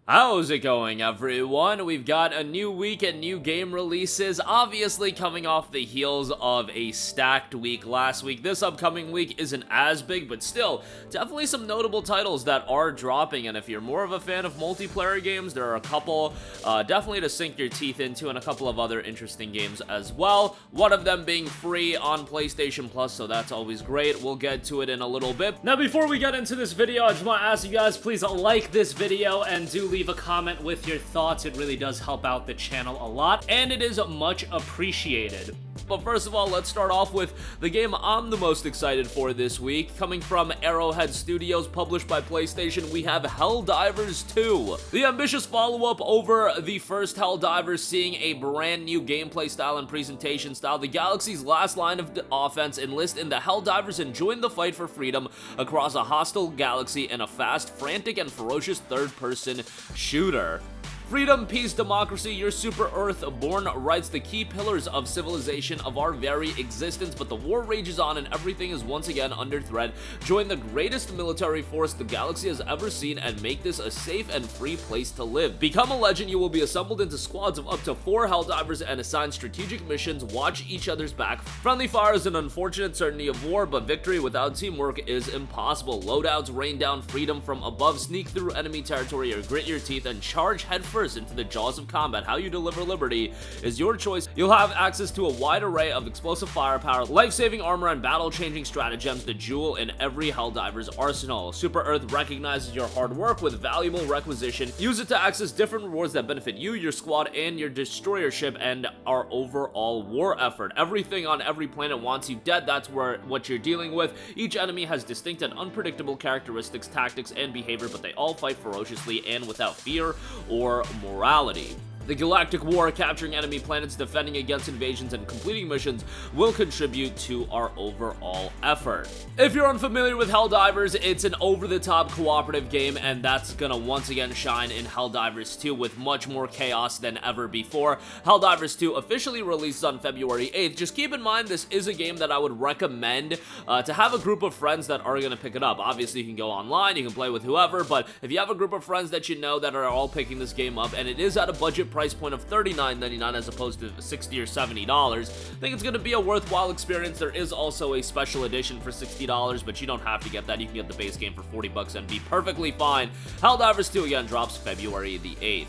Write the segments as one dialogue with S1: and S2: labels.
S1: How's it going, everyone? We've got a new week and new game releases, obviously coming off the heels of a stacked week last week. This upcoming week isn't as big, but still, definitely some notable titles that are dropping, and if you're more of a fan of multiplayer games, there are a couple definitely to sink your teeth into, and a couple of other interesting games as well. One of them being free on PlayStation Plus, so that's always great. We'll get to it in a little bit. Now, before we get into this video, I just want to ask you guys, please like this video and do leave a comment with your thoughts. It really does help out the channel a lot, and it is much appreciated. But first of all, let's start off with the game I'm the most excited for this week. Coming from Arrowhead Studios, published by PlayStation, we have Helldivers 2. The ambitious follow-up over the first Helldivers, seeing a brand new gameplay style and presentation style. The galaxy's last line of offense: enlist in the Helldivers and join the fight for freedom across a hostile galaxy in a fast, frantic, and ferocious third-person shooter. Freedom, peace, democracy, your super Earth-born rights, the key pillars of civilization of our very existence, but the war rages on and everything is once again under threat. Join the greatest military force the galaxy has ever seen and make this a safe and free place to live. Become a legend. You will be assembled into squads of up to 4 Helldivers and assigned strategic missions. Watch each other's back. Friendly fire is an unfortunate certainty of war, but victory without teamwork is impossible. Loadouts rain down freedom from above. Sneak through enemy territory or grit your teeth and charge headfirst into the jaws of combat. How you deliver liberty is your choice. You'll have access to a wide array of explosive firepower, life-saving armor, and battle-changing stratagems, the jewel in every Helldivers arsenal. Super Earth recognizes your hard work with valuable requisition. Use it to access different rewards that benefit you, your squad, and your destroyer ship, and our overall war effort. Everything on every planet wants you dead. That's what you're dealing with. Each enemy has distinct and unpredictable characteristics, tactics, and behavior, but they all fight ferociously and without fear or morality. The galactic war, capturing enemy planets, defending against invasions, and completing missions will contribute to our overall effort. If you're unfamiliar with Helldivers, it's an over-the-top cooperative game, and that's gonna once again shine in Helldivers 2 with much more chaos than ever before. Helldivers 2 officially releases on February 8th. Just keep in mind, this is a game that I would recommend to have a group of friends that are gonna pick it up. Obviously, you can go online, you can play with whoever, but if you have a group of friends that you know that are all picking this game up, and it is at a budget price point of $39.99 as opposed to $60 or $70, I think it's going to be a worthwhile experience. There is also a special edition for $60, but you don't have to get that. You can get the base game for $40 and be perfectly fine. Helldivers 2 again drops February the 8th.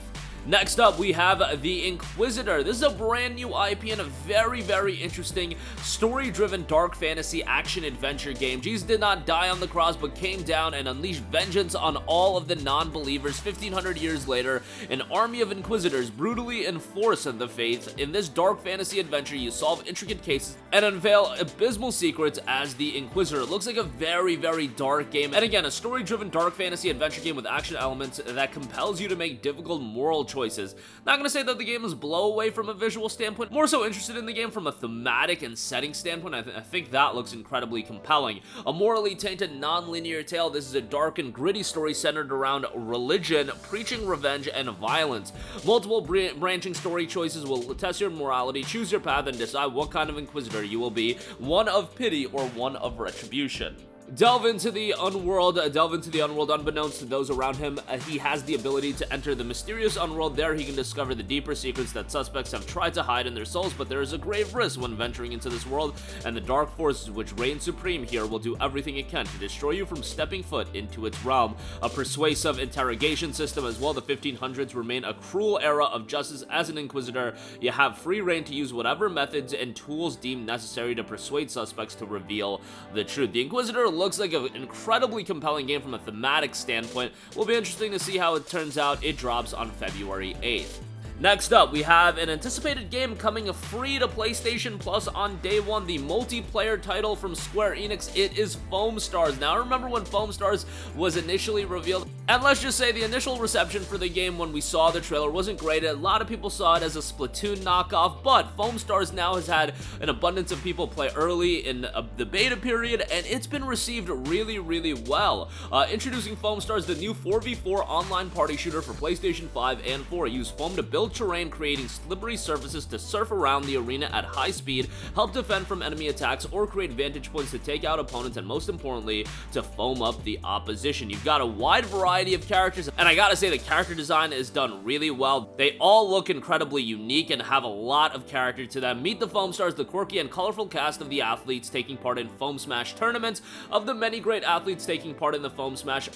S1: Next up, we have the Inquisitor. This is a brand new IP and a very, very interesting story-driven dark fantasy action-adventure game. Jesus did not die on the cross, but came down and unleashed vengeance on all of the non-believers. 1,500 years later, an army of Inquisitors brutally enforce the faith. In this dark fantasy adventure, you solve intricate cases and unveil abysmal secrets as the Inquisitor. It looks like a very, very dark game, and again, a story-driven dark fantasy adventure game with action elements that compels you to make difficult moral choices. Not gonna say that the game is blow away from a visual standpoint, more so interested in the game from a thematic and setting standpoint. I think that looks incredibly compelling. A morally tainted, non-linear tale, this is a dark and gritty story centered around religion, preaching revenge, and violence. Multiple branching story choices will test your morality. Choose your path and decide what kind of Inquisitor you will be, one of pity or one of retribution. Delve into the unworld unbeknownst to those around him. He has the ability to enter the mysterious unworld. There he can discover the deeper secrets that suspects have tried to hide in their souls, but there is a grave risk when venturing into this world, and the dark forces which reign supreme here will do everything it can to destroy you from stepping foot into its realm. A persuasive interrogation system as well. The 1500s remain a cruel era of justice. As an Inquisitor, you have free reign to use whatever methods and tools deemed necessary to persuade suspects to reveal the truth. The Inquisitor looks like an incredibly compelling game from a thematic standpoint. Will be interesting to see how it turns out. It drops on February 8th. Next up, we have an anticipated game coming free to PlayStation Plus on day one, the multiplayer title from Square Enix. It is Foamstars. Now, I remember when Foamstars was initially revealed, and let's just say the initial reception for the game when we saw the trailer wasn't great. A lot of people saw it as a Splatoon knockoff, but Foamstars now has had an abundance of people play early in the beta period, and it's been received really, really well. Introducing Foamstars, the new 4v4 online party shooter for PlayStation 5 and 4. Use foam to build build terrain, creating slippery surfaces to surf around the arena at high speed, help defend from enemy attacks, or create vantage points to take out opponents, and most importantly, to foam up the opposition. You've got a wide variety of characters, and I gotta say the character design is done really well. They all look incredibly unique and have a lot of character to them. Meet the Foamstars, the quirky and colorful cast of the athletes taking part in Foam Smash tournaments. Of the many great athletes taking part in the Foam Smash,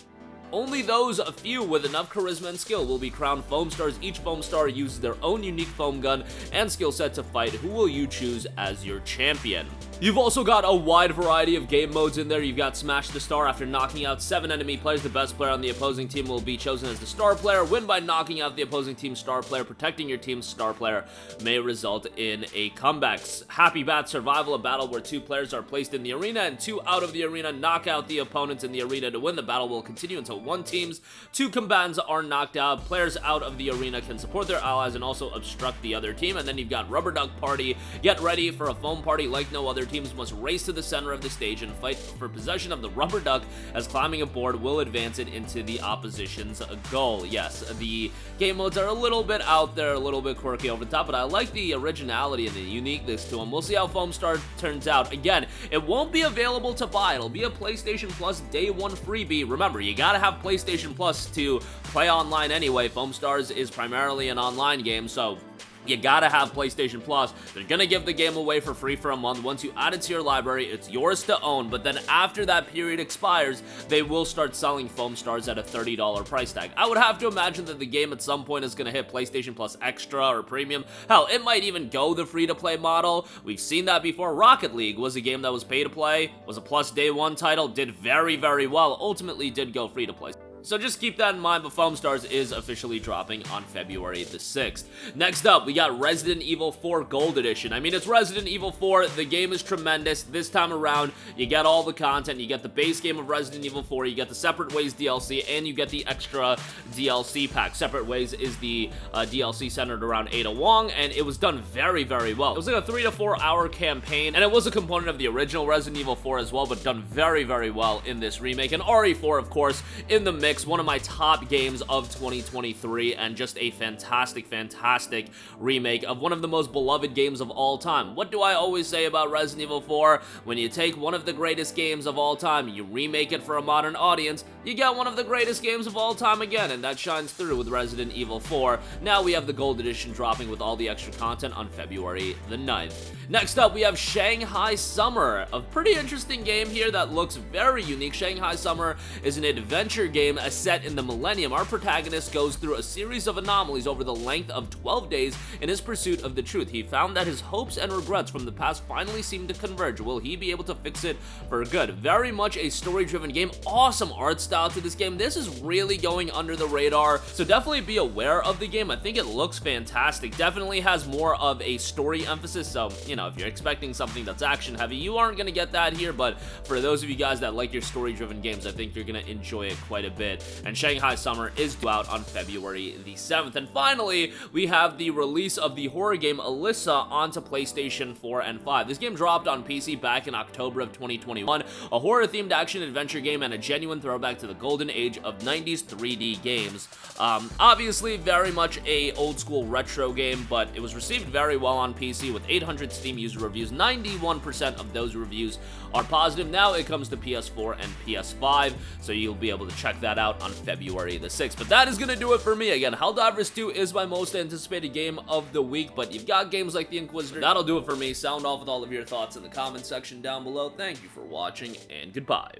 S1: only those a few with enough charisma and skill will be crowned Foamstars. Each Foamstar uses their own unique foam gun and skill set to fight. Who will you choose as your champion? You've also got a wide variety of game modes in there. You've got Smash the Star. After knocking out 7 enemy players, the best player on the opposing team will be chosen as the star player. Win by knocking out the opposing team's star player. Protecting your team's star player may result in a comeback. Happy Bath Survival, a battle where 2 players are placed in the arena and 2 out of the arena knock out the opponents in the arena to win. The battle will continue until 1 team's 2 combatants are knocked out. Players out of the arena can support their allies and also obstruct the other team. And then you've got Rubber Duck Party. Get ready for a foam party like no other. Teams must race to the center of the stage and fight for possession of the rubber duck, as climbing a board will advance it into the opposition's goal. Yes, the game modes are a little bit out there, a little bit quirky over the top, but I like the originality and the uniqueness to them. We'll see how Foamstar turns out. Again, it won't be available to buy. It'll be a PlayStation Plus Day 1 freebie. Remember, you gotta have PlayStation Plus to play online anyway. Foamstars is primarily an online game, so you gotta have PlayStation Plus. They're gonna give the game away for free for a month. Once you add it to your library, it's yours to own, but then after that period expires, they will start selling Foamstars at a $30 price tag. I would have to imagine that the game at some point is gonna hit PlayStation Plus Extra or Premium. Hell, it might even go the free-to-play model. We've seen that before. Rocket League was a game that was pay-to-play, was a Plus Day 1 title, did very, very well, ultimately did go free-to-play. So just keep that in mind, but Foamstars is officially dropping on February the 6th. Next up, we got Resident Evil 4 Gold Edition. I mean, it's Resident Evil 4. The game is tremendous. This time around, you get all the content. You get the base game of Resident Evil 4, you get the Separate Ways DLC, and you get the extra DLC pack. Separate Ways is the DLC centered around Ada Wong, and it was done very, very well. It was like a 3 to 4 hour campaign, and it was a component of the original Resident Evil 4 as well, but done very, very well in this remake. And RE4, of course, in the mix. One of my top games of 2023, and just a fantastic, fantastic remake of one of the most beloved games of all time. What do I always say about Resident Evil 4? When you take one of the greatest games of all time, you remake it for a modern audience, you get one of the greatest games of all time again, and that shines through with Resident Evil 4. Now we have the Gold Edition dropping with all the extra content on February the 9th. Next up, we have Shanghai Summer, a pretty interesting game here that looks very unique. Shanghai Summer is an adventure game set in the millennium. Our protagonist goes through a series of anomalies over the length of 12 days in his pursuit of the truth. He found that his hopes and regrets from the past finally seem to converge. Will he be able to fix it for good? Very much a story-driven game. Awesome art style to this game. This is really going under the radar, so definitely be aware of the game. I think it looks fantastic. Definitely has more of a story emphasis, so, you know, if you're expecting something that's action-heavy, you aren't going to get that here, but for those of you guys that like your story-driven games, I think you're going to enjoy it quite a bit. And Shanghai Summer is due out on February the 7th. And finally, we have the release of the horror game Alisa onto PlayStation 4 and 5. This game dropped on PC back in October of 2021, a horror-themed action-adventure game and a genuine throwback to the golden age of 90s 3D games. Obviously, very much a old-school retro game, but it was received very well on PC with 800 Steam user reviews. 91% of those reviews are positive. Now it comes to PS4 and PS5, so you'll be able to check that out on February the 6th. But that is going to do it for me. Again, Helldivers 2 is my most anticipated game of the week, but you've got games like the Inquisitor. That'll do it for me. Sound off with all of your thoughts in the comment section down below. Thank you for watching, and goodbye.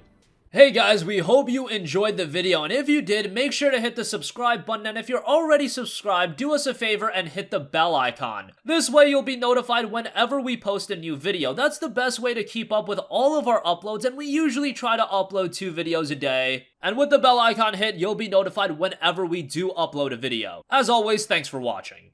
S1: Hey guys, we hope you enjoyed the video, and if you did, make sure to hit the subscribe button, and if you're already subscribed, do us a favor and hit the bell icon. This way you'll be notified whenever we post a new video. That's the best way to keep up with all of our uploads, and we usually try to upload 2 videos a day. And with the bell icon hit, you'll be notified whenever we do upload a video. As always, thanks for watching.